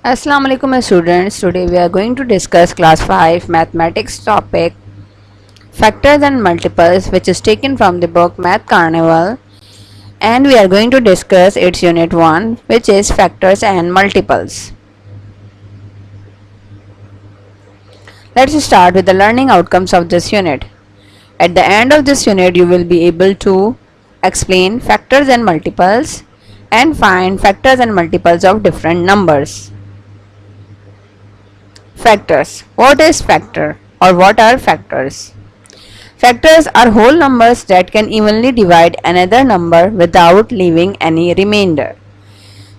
Assalamu alaikum my students. Today we are going to discuss class 5 mathematics topic factors and multiples, which is taken from the book Math Carnival, and we are going to discuss its unit 1, which is factors and multiples. Let's start with the learning outcomes of this unit. At the end of this unit you will be able to explain factors and multiples and find factors and multiples of different numbers. Factors. What is factor or what are factors? Factors are whole numbers that can evenly divide another number without leaving any remainder.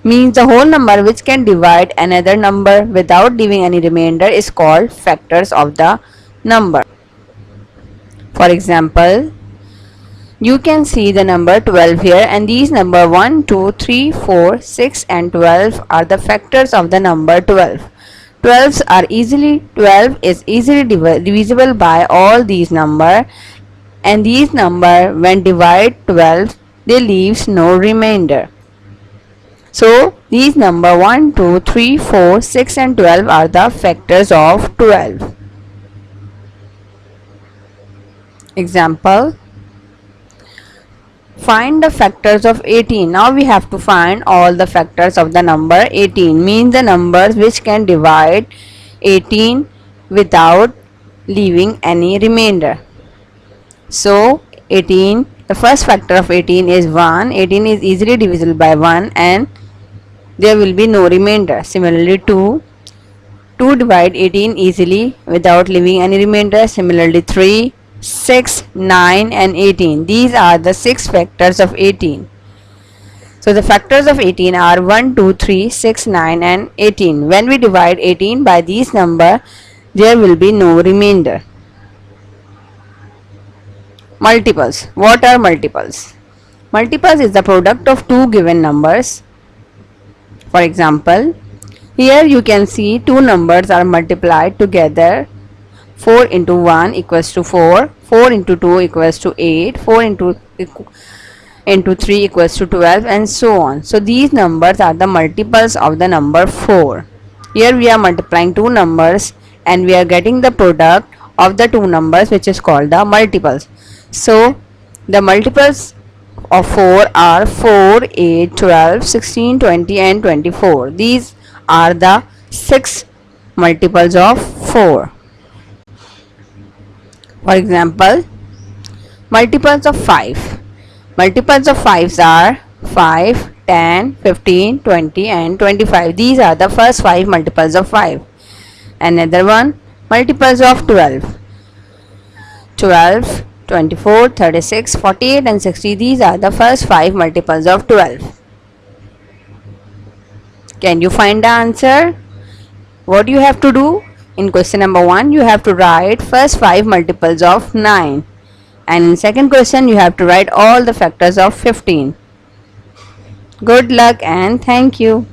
Means the whole number which can divide another number without leaving any remainder is called factors of the number. For example, you can see the number 12 here, and these number 1, 2, 3, 4, 6 and 12 are the factors of the number 12. 12 is easily divisible by all these number, and these number when divide 12 they leaves no remainder. So these number 1, 2, 3, 4, 6 and 12 are the factors of 12. Example, find the factors of 18. Now we have to find all the factors of the number 18. Means the numbers which can divide 18 without leaving any remainder. So 18, the first factor of 18 is 1. 18 is easily divisible by 1 and there will be no remainder. Similarly 2 divide 18 easily without leaving any remainder. Similarly 3, 6, 9 and 18. These are the 6 factors of 18. So the factors of 18 are 1, 2, 3, 6, 9 and 18. When we divide 18 by these number, there will be no remainder. Multiples. What are multiples? Multiples is the product of two given numbers. For example, here you can see two numbers are multiplied together. 4 into 1 equals to 4, 4 into 2 equals to 8, 4 into 3 equals to 12 and so on. So these numbers are the multiples of the number 4. Here we are multiplying two numbers and we are getting the product of the two numbers, which is called the multiples. So the multiples of 4 are 4, 8, 12, 16, 20 and 24. These are the 6 multiples of 4. For example, multiples of 5. Multiples of 5s are 5, 10, 15, 20 and 25. These are the first 5 multiples of 5. Another one, multiples of 12. 12, 24, 36, 48 and 60. These are the first 5 multiples of 12. Can you find the answer? What you have to do? In question number 1, you have to write first 5 multiples of 9. And in second question, you have to write all the factors of 15. Good luck and thank you.